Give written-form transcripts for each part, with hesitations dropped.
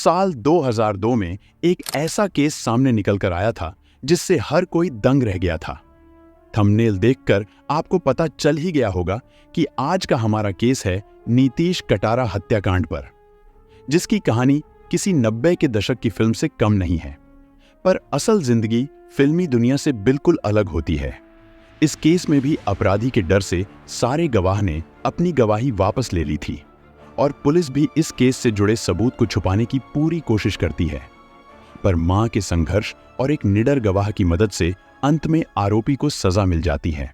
साल 2002 में एक ऐसा केस सामने निकल कर आया था जिससे हर कोई दंग रह गया था। थंबनेल देखकर आपको पता चल ही गया होगा कि आज का हमारा केस है नीतीश कटारा हत्याकांड पर, जिसकी कहानी किसी 90 के दशक की फिल्म से कम नहीं है। पर असल जिंदगी फिल्मी दुनिया से बिल्कुल अलग होती है। इस केस में भी अपराधी के डर से सारे गवाह ने अपनी गवाही वापस ले ली थी और पुलिस भी इस केस से जुड़े सबूत को छुपाने की पूरी कोशिश करती है। पर मां के संघर्ष और एक निडर गवाह की मदद से अंत में आरोपी को सजा मिल जाती है।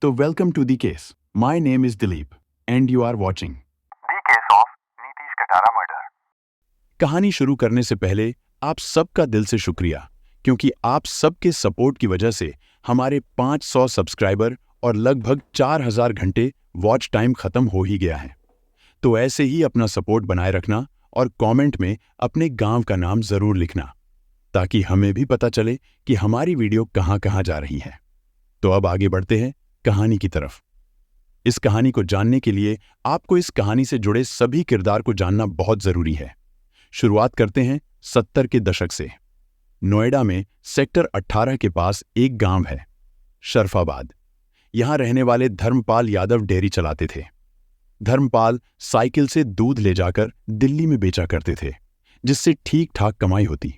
तो welcome to the case. My name is Dilip and you are watching the case of Nitish Katara murder. कहानी शुरू करने से पहले आप सबका दिल से शुक्रिया, क्योंकि आप सबके सपोर्ट की वजह से हमारे 500 सब्सक्राइबर और लगभग 4000 घंटे वॉच टाइम खत्म हो ही गया है। तो ऐसे ही अपना सपोर्ट बनाए रखना और कमेंट में अपने गांव का नाम जरूर लिखना, ताकि हमें भी पता चले कि हमारी वीडियो कहां कहां जा रही है। तो अब आगे बढ़ते हैं कहानी की तरफ। इस कहानी को जानने के लिए आपको इस कहानी से जुड़े सभी किरदार को जानना बहुत जरूरी है। शुरुआत करते हैं 70 के दशक से। नोएडा में सेक्टर 18 के पास एक गांव है, शरफाबाद। यहां रहने वाले धर्मपाल यादव डेयरी चलाते थे। धर्मपाल साइकिल से दूध ले जाकर दिल्ली में बेचा करते थे, जिससे ठीक ठाक कमाई होती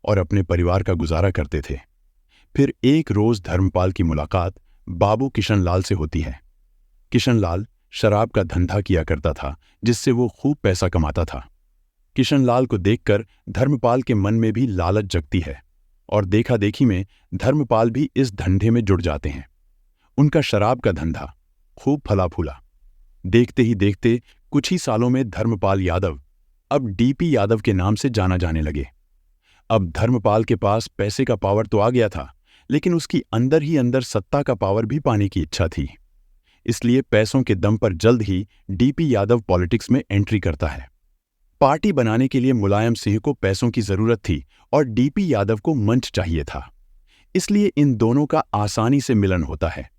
और अपने परिवार का गुजारा करते थे। फिर एक रोज धर्मपाल की मुलाकात बाबू किशनलाल से होती है। किशनलाल शराब का धंधा किया करता था, जिससे वो खूब पैसा कमाता था। किशनलाल को देखकर धर्मपाल के मन में भी लालच जगती है और देखा देखी में धर्मपाल भी इस धंधे में जुड़ जाते हैं। उनका शराब का धंधा खूब फला फूला। देखते ही देखते कुछ ही सालों में धर्मपाल यादव अब डीपी यादव के नाम से जाना जाने लगे। अब धर्मपाल के पास पैसे का पावर तो आ गया था, लेकिन उसकी अंदर ही अंदर सत्ता का पावर भी पाने की इच्छा थी। इसलिए पैसों के दम पर जल्द ही डीपी यादव पॉलिटिक्स में एंट्री करता है। पार्टी बनाने के लिए मुलायम सिंह को पैसों की जरूरत थी और डीपी यादव को मंच चाहिए था। इसलिए इन दोनों का आसानी से मिलन होता है।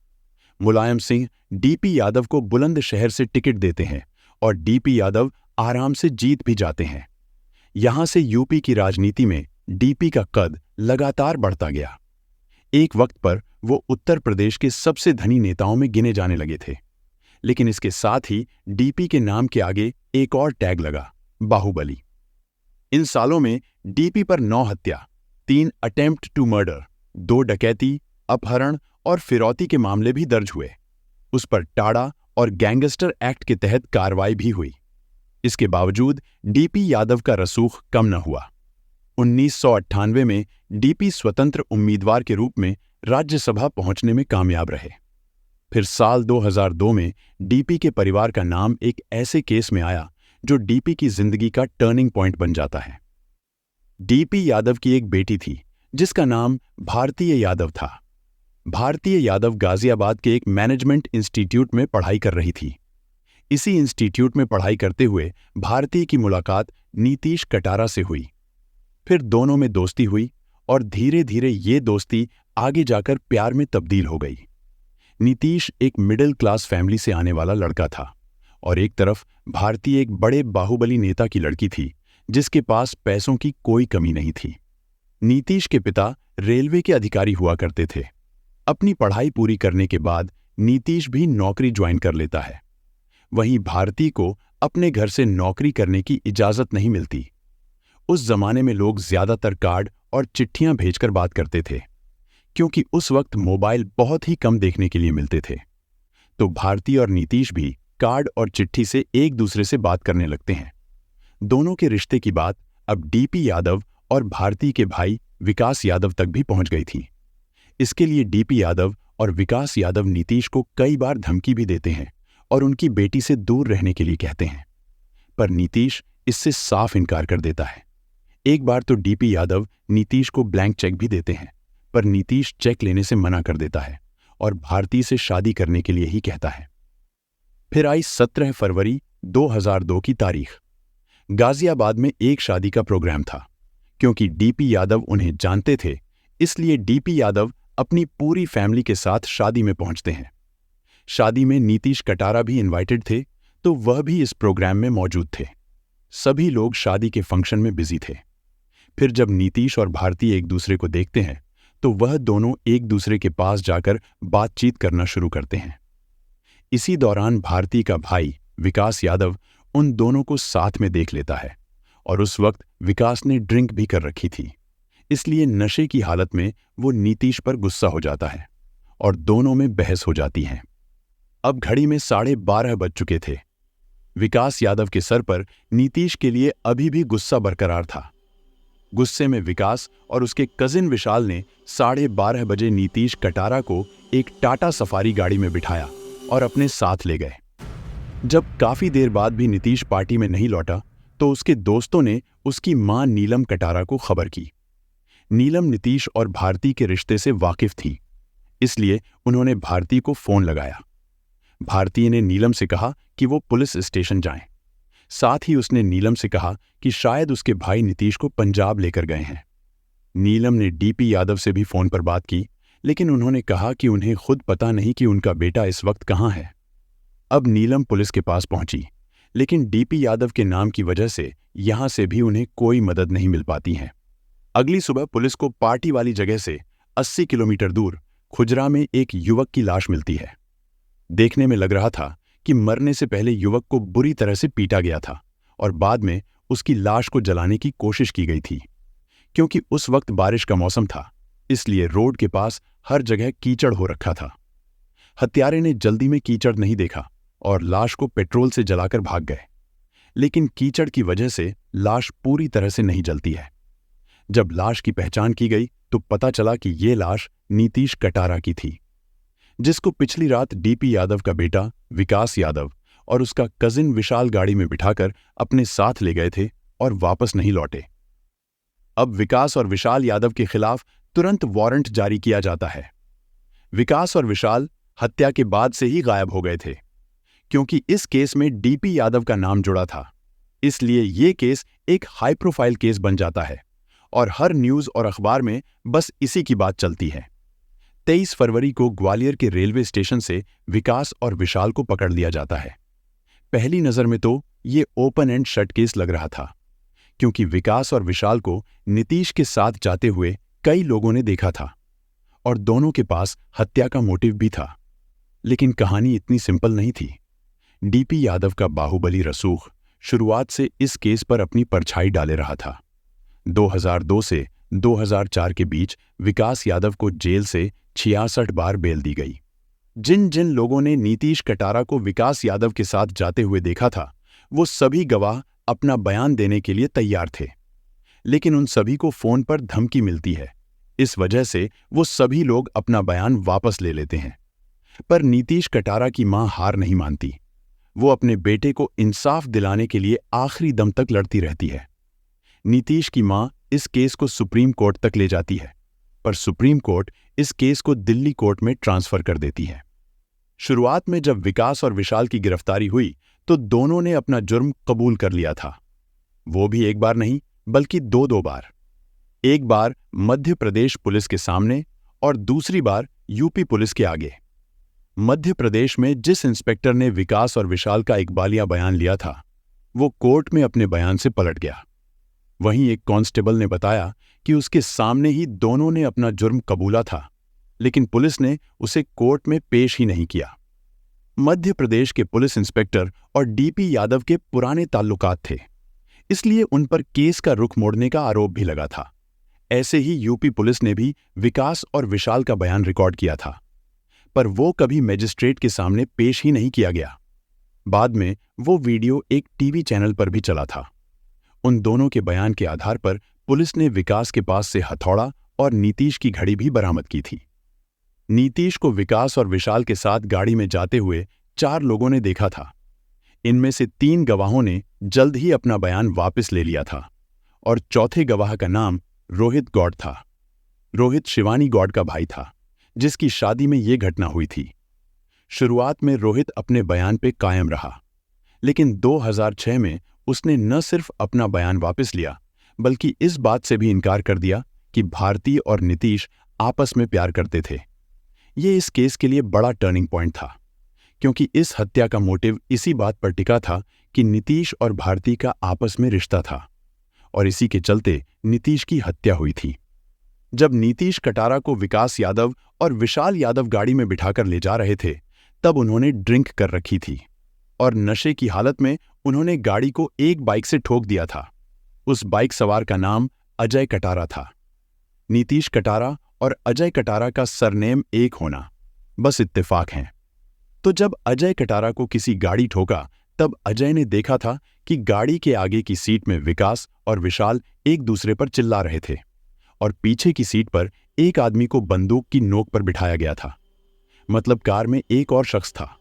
मुलायम सिंह डीपी यादव को बुलंदशहर से टिकट देते हैं और डीपी यादव आराम से जीत भी जाते हैं। यहां से यूपी की राजनीति में डीपी का कद लगातार बढ़ता गया। एक वक्त पर वो उत्तर प्रदेश के सबसे धनी नेताओं में गिने जाने लगे थे। लेकिन इसके साथ ही डीपी के नाम के आगे एक और टैग लगा, बाहुबली। इन सालों में डीपी पर 9 हत्या, 3 अटेम्प्ट टू मर्डर, 2 डकैती, अपहरण और फिरौती के मामले भी दर्ज हुए। उस पर टाड़ा और गैंगस्टर एक्ट के तहत कार्रवाई भी हुई। इसके बावजूद डीपी यादव का रसूख कम न हुआ। 1998 में डीपी स्वतंत्र उम्मीदवार के रूप में राज्यसभा पहुंचने में कामयाब रहे। फिर साल 2002 में डीपी के परिवार का नाम एक ऐसे केस में आया जो डीपी की जिंदगी का टर्निंग पॉइंट बन जाता है। डीपी यादव की एक बेटी थी जिसका नाम भारतीय यादव था। भारतीय यादव गाजियाबाद के एक मैनेजमेंट इंस्टीट्यूट में पढ़ाई कर रही थी। इसी इंस्टीट्यूट में पढ़ाई करते हुए भारती की मुलाकात नीतीश कटारा से हुई। फिर दोनों में दोस्ती हुई और धीरे धीरे ये दोस्ती आगे जाकर प्यार में तब्दील हो गई। नीतीश एक मिडिल क्लास फैमिली से आने वाला लड़का था और एक तरफ भारती एक बड़े बाहुबली नेता की लड़की थी जिसके पास पैसों की कोई कमी नहीं थी। नीतीश के पिता रेलवे के अधिकारी हुआ करते थे। अपनी पढ़ाई पूरी करने के बाद नीतीश भी नौकरी ज्वाइन कर लेता है। वहीं भारती को अपने घर से नौकरी करने की इजाजत नहीं मिलती। उस जमाने में लोग ज्यादातर कार्ड और चिट्ठियां भेजकर बात करते थे, क्योंकि उस वक्त मोबाइल बहुत ही कम देखने के लिए मिलते थे। तो भारती और नीतीश भी कार्ड और चिट्ठी से एक दूसरे से बात करने लगते हैं। दोनों के रिश्ते की बात अब डीपी यादव और भारती के भाई विकास यादव तक भी पहुंच गई थी। इसके लिए डीपी यादव और विकास यादव नीतीश को कई बार धमकी भी देते हैं और उनकी बेटी से दूर रहने के लिए कहते हैं, पर नीतीश इससे साफ इनकार कर देता है। एक बार तो डीपी यादव नीतीश को ब्लैंक चेक भी देते हैं, पर नीतीश चेक लेने से मना कर देता है और भारती से शादी करने के लिए ही कहता है। फिर आई 17 फरवरी 2002 की तारीख। गाजियाबाद में एक शादी का प्रोग्राम था। क्योंकि डीपी यादव उन्हें जानते थे, इसलिए डीपी यादव अपनी पूरी फैमिली के साथ शादी में पहुंचते हैं। शादी में नीतीश कटारा भी इनवाइटेड थे, तो वह भी इस प्रोग्राम में मौजूद थे। सभी लोग शादी के फंक्शन में बिजी थे। फिर जब नीतीश और भारती एक दूसरे को देखते हैं तो वह दोनों एक दूसरे के पास जाकर बातचीत करना शुरू करते हैं। इसी दौरान भारती का भाई विकास यादव उन दोनों को साथ में देख लेता है और उस वक्त विकास ने ड्रिंक भी कर रखी थी, इसलिए नशे की हालत में वो नीतीश पर गुस्सा हो जाता है और दोनों में बहस हो जाती है। अब घड़ी में 12:30 बज चुके थे। विकास यादव के सर पर नीतीश के लिए अभी भी गुस्सा बरकरार था। गुस्से में विकास और उसके कजिन विशाल ने 12:30 बजे नीतीश कटारा को एक टाटा सफारी गाड़ी में बिठाया और अपने साथ ले गए। जब काफी देर बाद भी नीतीश पार्टी में नहीं लौटा तो उसके दोस्तों ने उसकी मां नीलम कटारा को खबर की। नीलम नीतीश और भारती के रिश्ते से वाकिफ थी, इसलिए उन्होंने भारती को फोन लगाया। भारती ने नीलम से कहा कि वो पुलिस स्टेशन जाएं। साथ ही उसने नीलम से कहा कि शायद उसके भाई नीतीश को पंजाब लेकर गए हैं। नीलम ने डीपी यादव से भी फोन पर बात की, लेकिन उन्होंने कहा कि उन्हें खुद पता नहीं कि उनका बेटा इस वक्त कहाँ है। अब नीलम पुलिस के पास पहुंची, लेकिन डीपी यादव के नाम की वजह से यहां से भी उन्हें कोई मदद नहीं मिल पाती है। अगली सुबह पुलिस को पार्टी वाली जगह से 80 किलोमीटर दूर खुजरा में एक युवक की लाश मिलती है। देखने में लग रहा था कि मरने से पहले युवक को बुरी तरह से पीटा गया था और बाद में उसकी लाश को जलाने की कोशिश की गई थी। क्योंकि उस वक्त बारिश का मौसम था, इसलिए रोड के पास हर जगह कीचड़ हो रखा था। हत्यारे ने जल्दी में कीचड़ नहीं देखा और लाश को पेट्रोल से जलाकर भाग गए, लेकिन कीचड़ की वजह से लाश पूरी तरह से नहीं जलती है। जब लाश की पहचान की गई तो पता चला कि ये लाश नीतीश कटारा की थी, जिसको पिछली रात डीपी यादव का बेटा विकास यादव और उसका कजिन विशाल गाड़ी में बिठाकर अपने साथ ले गए थे और वापस नहीं लौटे। अब विकास और विशाल यादव के खिलाफ तुरंत वारंट जारी किया जाता है। विकास और विशाल हत्या के बाद से ही गायब हो गए थे, क्योंकि इस केस में डीपी यादव का नाम जुड़ा था। इसलिए ये केस एक हाई प्रोफाइल केस बन जाता है और हर न्यूज और अखबार में बस इसी की बात चलती है। 23 फरवरी को ग्वालियर के रेलवे स्टेशन से विकास और विशाल को पकड़ लिया जाता है। पहली नजर में तो ये ओपन एंड शट केस लग रहा था, क्योंकि विकास और विशाल को नीतीश के साथ जाते हुए कई लोगों ने देखा था और दोनों के पास हत्या का मोटिव भी था। लेकिन कहानी इतनी सिंपल नहीं थी। डीपी यादव का बाहुबली रसूख शुरुआत से इस केस पर अपनी परछाई डाले रहा था। 2002 से 2004 के बीच विकास यादव को जेल से 66 बार बेल दी गई। जिन जिन लोगों ने नीतीश कटारा को विकास यादव के साथ जाते हुए देखा था, वो सभी गवाह अपना बयान देने के लिए तैयार थे, लेकिन उन सभी को फोन पर धमकी मिलती है। इस वजह से वो सभी लोग अपना बयान वापस ले लेते हैं। पर नीतीश कटारा की मां हार नहीं मानती। वो अपने बेटे को इंसाफ दिलाने के लिए आखिरी दम तक लड़ती रहती है। नीतीश की मां इस केस को सुप्रीम कोर्ट तक ले जाती है, पर सुप्रीम कोर्ट इस केस को दिल्ली कोर्ट में ट्रांसफर कर देती है। शुरुआत में जब विकास और विशाल की गिरफ्तारी हुई तो दोनों ने अपना जुर्म कबूल कर लिया था। वो भी एक बार नहीं बल्कि दो बार। एक बार मध्य प्रदेश पुलिस के सामने और दूसरी बार यूपी पुलिस के आगे। मध्य प्रदेश में जिस इंस्पेक्टर ने विकास और विशाल का इकबालिया बयान लिया था, वो कोर्ट में अपने बयान से पलट गया। वहीं एक कांस्टेबल ने बताया कि उसके सामने ही दोनों ने अपना जुर्म कबूला था, लेकिन पुलिस ने उसे कोर्ट में पेश ही नहीं किया। मध्य प्रदेश के पुलिस इंस्पेक्टर और डीपी यादव के पुराने ताल्लुकात थे, इसलिए उन पर केस का रुख मोड़ने का आरोप भी लगा था। ऐसे ही यूपी पुलिस ने भी विकास और विशाल का बयान रिकॉर्ड किया था, पर वो कभी मजिस्ट्रेट के सामने पेश ही नहीं किया गया। बाद में वो वीडियो एक टीवी चैनल पर भी चला था। उन दोनों के बयान के आधार पर पुलिस ने विकास के पास से हथौड़ा और नीतीश की घड़ी भी बरामद की थी। नीतीश को विकास और विशाल के साथ गाड़ी में जाते हुए 4 लोगों ने देखा था। इनमें से 3 गवाहों ने जल्द ही अपना बयान वापस ले लिया था और चौथे गवाह का नाम रोहित गौड़ था। रोहित शिवानी गौड़ का भाई था, जिसकी शादी में ये घटना हुई थी। शुरुआत में रोहित अपने बयान पे कायम रहा, लेकिन 2006 में उसने न सिर्फ अपना बयान वापस लिया, बल्कि इस बात से भी इनकार कर दिया कि भारती और नीतीश आपस में प्यार करते थे। ये इस केस के लिए बड़ा टर्निंग पॉइंट था, क्योंकि इस हत्या का मोटिव इसी बात पर टिका था कि नीतीश और भारती का आपस में रिश्ता था और इसी के चलते नीतीश की हत्या हुई थी। जब नीतीश कटारा को विकास यादव और विशाल यादव गाड़ी में बिठाकर ले जा रहे थे, तब उन्होंने ड्रिंक कर रखी थी और नशे की हालत में उन्होंने गाड़ी को एक बाइक से ठोक दिया था। उस बाइक सवार का नाम अजय कटारा था। नीतीश कटारा और अजय कटारा का सरनेम एक होना बस इत्तेफाक है। तो जब अजय कटारा को किसी गाड़ी ठोका, तब अजय ने देखा था कि गाड़ी के आगे की सीट में विकास और विशाल एक दूसरे पर चिल्ला रहे थे और पीछे की सीट पर एक आदमी को बंदूक की नोक पर बिठाया गया था। मतलब कार में एक और शख्स था।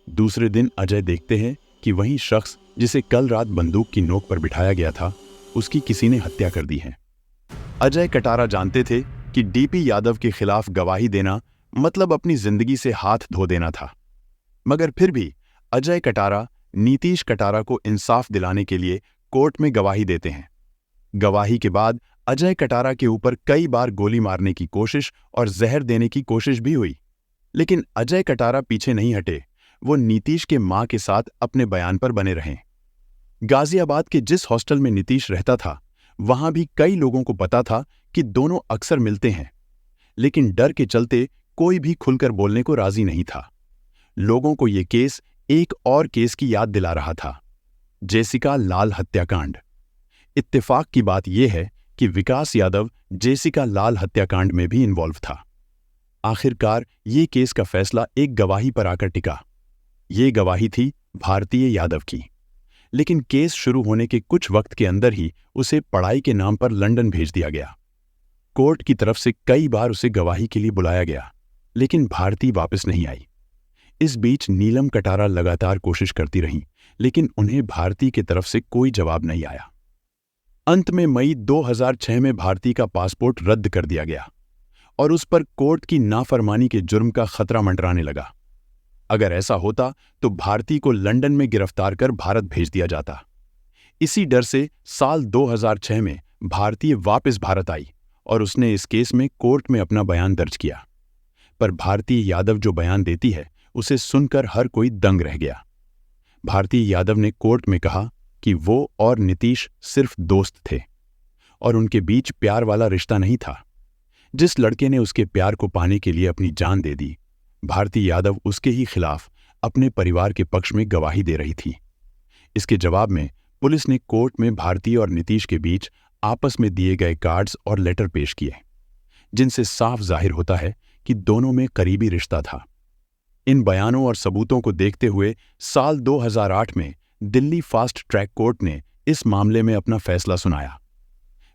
दूसरे दिन अजय देखते हैं कि वही शख्स जिसे कल रात बंदूक की नोक पर बिठाया गया था, उसकी किसी ने हत्या कर दी है। अजय कटारा जानते थे कि डीपी यादव के खिलाफ गवाही देना मतलब अपनी जिंदगी से हाथ धो देना था, मगर फिर भी अजय कटारा नीतीश कटारा को इंसाफ दिलाने के लिए कोर्ट में गवाही देते हैं। गवाही के बाद अजय कटारा के ऊपर कई बार गोली मारने की कोशिश और जहर देने की कोशिश भी हुई, लेकिन अजय कटारा पीछे नहीं हटे। वो नीतीश के मां के साथ अपने बयान पर बने रहे। गाजियाबाद के जिस हॉस्टल में नीतीश रहता था, वहां भी कई लोगों को पता था कि दोनों अक्सर मिलते हैं, लेकिन डर के चलते कोई भी खुलकर बोलने को राजी नहीं था। लोगों को ये केस एक और केस की याद दिला रहा था, जेसिका लाल हत्याकांड। इत्तेफाक की बात यह है कि विकास यादव जेसिका लाल हत्याकांड में भी इन्वॉल्व था। आखिरकार ये केस का फैसला एक गवाही पर आकर टिका। ये गवाही थी भारतीय यादव की, लेकिन केस शुरू होने के कुछ वक्त के अंदर ही उसे पढ़ाई के नाम पर लंदन भेज दिया गया। कोर्ट की तरफ से कई बार उसे गवाही के लिए बुलाया गया, लेकिन भारती वापस नहीं आई। इस बीच नीलम कटारा लगातार कोशिश करती रहीं, लेकिन उन्हें भारती की तरफ से कोई जवाब नहीं आया। अंत में मई 2006 में भारती का पासपोर्ट रद्द कर दिया गया और उस पर कोर्ट की नाफरमानी के जुर्म का खतरा मंडराने लगा। अगर ऐसा होता तो भारती को लंदन में गिरफ्तार कर भारत भेज दिया जाता। इसी डर से साल 2006 में भारती वापस भारत आई और उसने इस केस में कोर्ट में अपना बयान दर्ज किया। पर भारती यादव जो बयान देती है, उसे सुनकर हर कोई दंग रह गया। भारती यादव ने कोर्ट में कहा कि वो और नीतीश सिर्फ दोस्त थे और उनके बीच प्यार वाला रिश्ता नहीं था। जिस लड़के ने उसके प्यार को पाने के लिए अपनी जान दे दी, भारती यादव उसके ही खिलाफ अपने परिवार के पक्ष में गवाही दे रही थी। इसके जवाब में पुलिस ने कोर्ट में भारती और नीतीश के बीच आपस में दिए गए कार्ड्स और लेटर पेश किए, जिनसे साफ जाहिर होता है कि दोनों में करीबी रिश्ता था। इन बयानों और सबूतों को देखते हुए साल 2008 में दिल्ली फास्ट ट्रैक कोर्ट ने इस मामले में अपना फैसला सुनाया।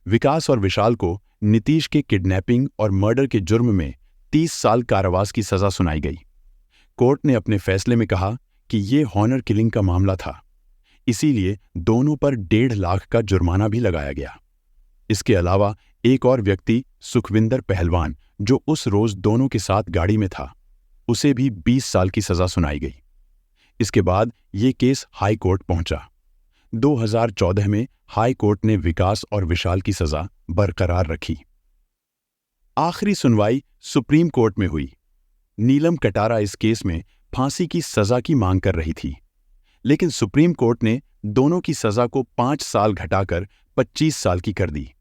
विकास और विशाल को नीतीश के किडनैपिंग और मर्डर के जुर्म में 30 साल कारावास की सजा सुनाई गई। कोर्ट ने अपने फैसले में कहा कि ये हॉनर किलिंग का मामला था, इसीलिए दोनों पर 1.5 लाख का जुर्माना भी लगाया गया। इसके अलावा एक और व्यक्ति सुखविंदर पहलवान, जो उस रोज दोनों के साथ गाड़ी में था, उसे भी 20 साल की सजा सुनाई गई। इसके बाद ये केस हाई कोर्ट पहुंचा। 2014 में हाई कोर्ट ने विकास और विशाल की सजा बरकरार रखी। आखिरी सुनवाई सुप्रीम कोर्ट में हुई। नीलम कटारा इस केस में फांसी की सजा की मांग कर रही थी, लेकिन सुप्रीम कोर्ट ने दोनों की सजा को 5 साल घटाकर 25 साल की कर दी।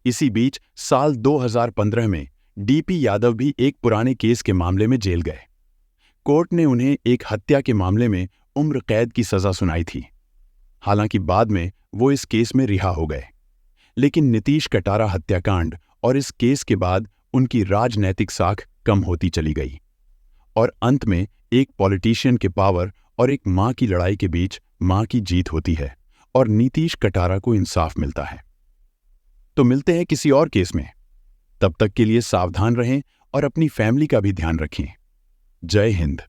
इसी बीच साल 2015 में डीपी यादव भी एक पुराने केस के मामले में जेल गए। कोर्ट ने उन्हें एक हत्या के मामले में उम्र कैद की सजा सुनाई थी। हालांकि बाद में वो इस केस में रिहा हो गए, लेकिन नीतीश कटारा हत्याकांड और इस केस के बाद उनकी राजनैतिक साख कम होती चली गई और अंत में एक पॉलिटिशियन के पावर और एक मां की लड़ाई के बीच मां की जीत होती है और नीतीश कटारा को इंसाफ मिलता है। तो मिलते हैं किसी और केस में। तब तक के लिए सावधान रहें और अपनी फैमिली का भी ध्यान रखें। जय हिंद।